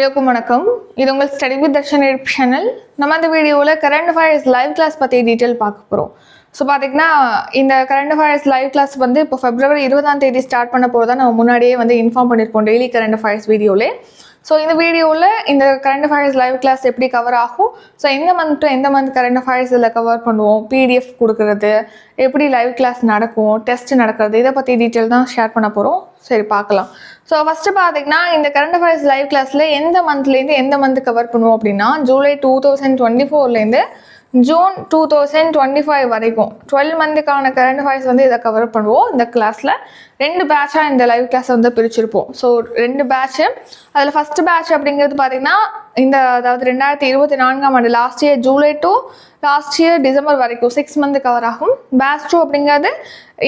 எல்லோருக்கும் வணக்கம். இது உங்கள் ஸ்டடி வித் தர்ஷன் சேனல். நம்ம இந்த வீடியோவில் கரண்ட் அஃபேர்ஸ் லைவ் கிளாஸ் பற்றி டீட்டெயில் பார்க்க போகிறோம். ஸோ பார்த்திங்கன்னா இந்த கரண்ட் அஃபேர்ஸ் லைவ் கிளாஸ் வந்து இப்போ February 20 ஸ்டார்ட் பண்ண போகிறதா நம்ம முன்னாடியே வந்து இன்ஃபார்ம் பண்ணியிருக்கோம் டெய்லி கரண்ட் அஃபேர்ஸ் வீடியோவிலே. ஸோ இந்த வீடியோவில் இந்த கரண்ட் அஃபேர்ஸ் லைவ் கிளாஸ் எப்படி கவர் ஆகும், ஸோ எந்த மந்த் டு எந்த மந்த் கரண்ட் அஃபேர்ஸ் இதில் கவர் பண்ணுவோம், PDF கொடுக்குறது, எப்படி லைவ் கிளாஸ் நடக்கும், டெஸ்ட் நடக்கிறது, இதை பற்றி டீட்டெயில் தான் ஷேர் பண்ண போகிறோம். சரி பார்க்கலாம். ஸோ ஃபஸ்ட்டு பார்த்திங்கன்னா இந்த கரண்ட் அஃபேர்ஸ் லைவ் கிளாஸில் எந்த மந்த்லேருந்து எந்த மந்த் கவர் பண்ணுவோம் அப்படின்னா ஜூலை 2024 ஜூன் 2025 வரைக்கும் 12 மந்த்துக்கான கரண்ட் அஃபேர்ஸ் வந்து இதை கவர் பண்ணுவோம். இந்த கிளாஸில் 2 பேட்சாக இந்த லைவ் கிளாஸை வந்து பிரிச்சிருப்போம். So 2 batch. அதில் ஃபஸ்ட்டு பேட்ச் அப்படிங்கிறது பார்த்திங்கன்னா அதாவது 2024 last year July to last year December வரைக்கும் 6 மந்த் கவர் ஆகும். பேட்ச் 2 அப்படிங்கிறது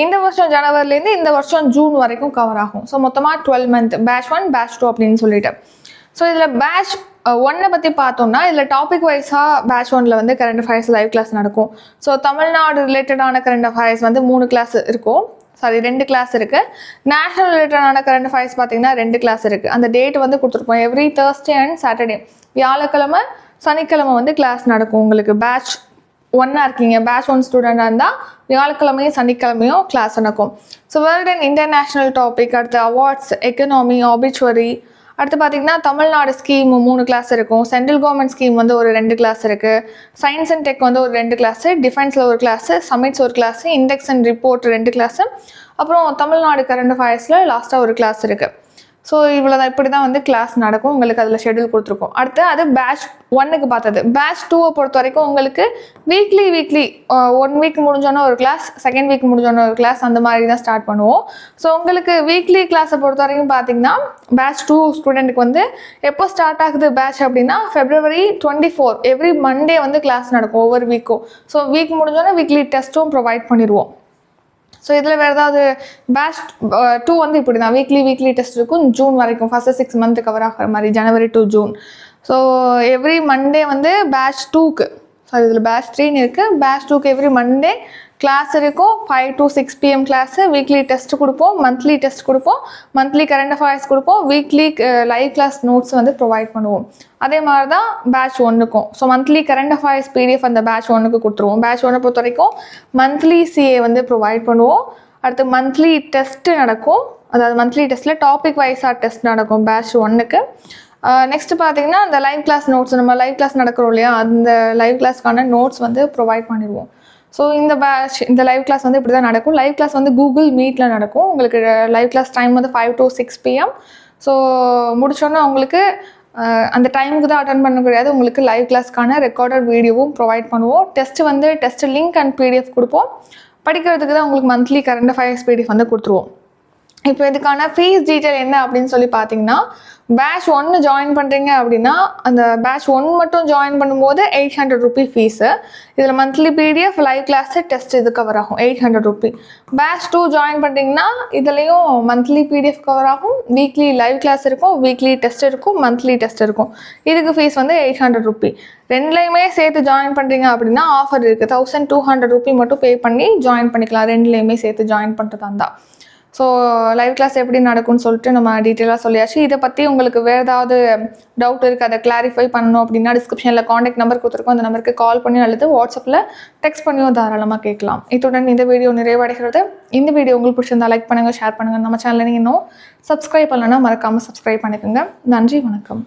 இந்த வருஷம் ஜனவரிலேருந்து இந்த வருஷம் ஜூன் வரைக்கும் கவர் ஆகும். ஸோ மொத்தமாக 12 மந்த் பேட்ச் 1 பேட்ச் 2 அப்படின்னு சொல்லிட்டு. ஸோ இதில் பேட்ச் 1 பற்றி பார்த்தோம்னா இதில் டாபிக் வைஸாக பேட்ச் 1 வந்து கரண்ட் அஃபேர்ஸ் லைவ் கிளாஸ் நடக்கும். ஸோ தமிழ்நாடு ரிலேட்டடான கரண்ட் அஃபேர்ஸ் வந்து 3 கிளாஸ் இருக்கும். 2 கிளாஸ் இருக்குது. நேஷனல் ரிலேட்டடான கரண்ட் அஃபேர்ஸ் பார்த்தீங்கன்னா 2 கிளாஸ் இருக்குது. அந்த டேட் வந்து கொடுத்துருப்போம். எவ்ரி Thursday அண்ட் Saturday, வியாழக்கிழமை சனிக்கிழமை வந்து கிளாஸ் நடக்கும். உங்களுக்கு பேட்ச் 1 இருக்கீங்க, பேட்ச் 1 ஸ்டூடெண்டாக இருந்தால் வியாழக்கிழமையும் சனிக்கிழமையும் கிளாஸ் நடக்கும். So world and international topic, அடுத்து அவார்ட்ஸ், எக்கனாமி, ஆபிச்சுவரி, அடுத்து பார்த்திங்கன்னா தமிழ்நாடு ஸ்கீம் 3 கிளாஸ் இருக்கும். சென்ட்ரல் கவர்மெண்ட் ஸ்கீம் வந்து ஒரு 2 கிளாஸ் இருக்குது. சயின்ஸ் அண்ட் டெக் வந்து ஒரு 2 கிளாஸு, டிஃபென்ஸில் ஒரு கிளாஸு, சமிட்ஸ் ஒரு class, index and report 2 class, அப்புறம் தமிழ்நாடு கரண்ட் அஃபேர்ஸில் லாஸ்ட்டாக ஒரு கிளாஸ் இருக்குது. ஸோ இவ்வளோ தான், இப்படி தான் வந்து கிளாஸ் நடக்கும். உங்களுக்கு அதில் ஷெடியூல் கொடுத்துருக்கோம். அடுத்து அது பேட்ச் 1 பார்த்தது. பேட்ச் 2 பொறுத்த வரைக்கும் உங்களுக்கு வீக்லி 1 வீக் முடிஞ்சோன்னா ஒரு கிளாஸ், செகண்ட் வீக் முடிஞ்சோன்னா ஒரு கிளாஸ், அந்த மாதிரி தான் ஸ்டார்ட் பண்ணுவோம். ஸோ உங்களுக்கு வீக்லி கிளாஸை பொறுத்த வரைக்கும் பார்த்தீங்கன்னா பேட்ச் 2 ஸ்டூடெண்ட்டுக்கு வந்து எப்போ ஸ்டார்ட் ஆகுது பேட்ச் அப்படின்னா February 24 எவ்ரி மண்டே வந்து கிளாஸ் நடக்கும் ஒவ்வொரு வீக்கும். ஸோ வீக் முடிஞ்சோன்னா வீக்லி டெஸ்ட்டும் ப்ரொவைட் பண்ணிடுவோம். ஸோ இதில் வேறு ஏதாவது பேட்ச் 2 வந்து இப்படி தான் வீக்லி டெஸ்ட் இருக்கும். ஜூன் வரைக்கும் ஃபஸ்ட்டு 6 மந்த் கவர் ஆகிற மாதிரி, ஜனவரி to June. So every Monday வந்து பேட்ச் 2க்கு, இதில் பேட்ச் 3 இருக்குது. பேட்ச் 2க்கு எவ்ரி மண்டே கிளாஸ் இருக்கும். 5 to 6 PM class. Weekly test கொடுப்போம், மந்த்லி டெஸ்ட் கொடுப்போம், மந்த்லி கரண்ட் அஃபேர்ஸ் கொடுப்போம், வீக்லி லைவ் கிளாஸ் நோட்ஸ் வந்து ப்ரொவைட் பண்ணுவோம். அதே மாதிரி தான் பேட்ச் 1க்கும். So monthly current affairs PDF அந்த பேட்ச் 1க்கு கொடுத்துருவோம். பேட்ச் 1 பொறுத்த வரைக்கும் மந்த்லி CA வந்து ப்ரொவைட் பண்ணுவோம். அடுத்து மந்த்லி டெஸ்ட்டு நடக்கும். அதாவது மந்த்லி டெஸ்ட்டில் டாபிக் வைஸாக டெஸ்ட் நடக்கும் பேட்ச் 1க்கு. நெக்ஸ்ட்டு பார்த்தீங்கன்னா அந்த லைவ் கிளாஸ் நோட்ஸ், நம்ம லைவ் கிளாஸ் நடக்கிறோம் இல்லையா, அந்த லைவ் கிளாஸ்க்கான நோட்ஸ் வந்து ப்ரொவைட் பண்ணிடுவோம். ஸோ இந்த லைவ் கிளாஸ் வந்து இப்படி தான் நடக்கும். லைவ் கிளாஸ் வந்து Google Meetல நடக்கும். உங்களுக்கு லைவ் கிளாஸ் டைம் வந்து 5 to 6 PM. ஸோ முடிச்சோன்னா உங்களுக்கு அந்த டைமுக்கு தான் அட்டன் பண்ண முடியாது. உங்களுக்கு லைவ் கிளாஸ்க்கான ரெக்கார்டட் வீடியோவும் ப்ரொவைட் பண்ணுவோம். டெஸ்ட் லிங்க் அண்ட் PDF கொடுப்போம். படிக்கிறதுக்கு தான் உங்களுக்கு மந்த்லி கரண்ட் அஃபேர்ஸ் PDF வந்து கொடுத்துருவோம். இப்போ இதுக்கான ஃபீஸ் டீட்டெயில் என்ன அப்படின்னு சொல்லி பார்த்தீங்கன்னா, பேட்ச் 1 ஜாயின் பண்ணுறீங்க அப்படின்னா அந்த பேட்ச் 1 மட்டும் ஜாயின் பண்ணும்போது 800 ரூபி ஃபீஸு. இதில் monthly PDF, live class, test இது கவர் ஆகும் 800 ரூபி. பேட்ச் 2 ஜாயின் பண்ணிட்டீங்கன்னா இதுலேயும் மந்த்லி PDF கவர் ஆகும், வீக்லி லைவ் கிளாஸ் இருக்கும், வீக்லி டெஸ்ட் இருக்கும், மந்த்லி டெஸ்ட் இருக்கும். இதுக்கு ஃபீஸ் வந்து 800 ரூபி. ரெண்டுலேயுமே சேர்த்து ஜாயின் பண்ணுறீங்க அப்படின்னா ஆஃபர் இருக்குது. 1200 ரூபி மட்டும் பே பண்ணி ஜாயின் பண்ணிக்கலாம், ரெண்டுலேயுமே சேர்த்து ஜாயின் பண்ணுறதா இருந்தால். ஸோ லைவ் கிளாஸ் எப்படி நடக்கும்னு சொல்லிட்டு நம்ம டீட்டெயிலாக சொல்லியாச்சு. இதை பற்றி உங்களுக்கு வேறு ஏதாவது டவுட் இருக்குது, அதை கிளாரிஃபை பண்ணணும் அப்படின்னா டிஸ்கிரிப்ஷனில் காண்டாக்ட் நம்பர் கொடுத்துருக்கோம். அந்த நம்பருக்கு கால் பண்ணி அல்லது வாட்ஸ்அப்பில் டெக்ஸ்ட் பண்ணியும் தாராளமாக கேட்கலாம். இத்துடன் இந்த வீடியோ நிறைவடைகிறது. இந்த வீடியோ உங்களுக்கு பிடிச்சிருந்தா லைக் பண்ணுங்கள், ஷேர் பண்ணுங்கள். நம்ம சேனலில் நீங்கள் இன்னும் சப்ஸ்கிரைப் பண்ணலன்னா மறக்காமல் சப்ஸ்கிரைப் பண்ணிக்கோங்க. நன்றி, வணக்கம்.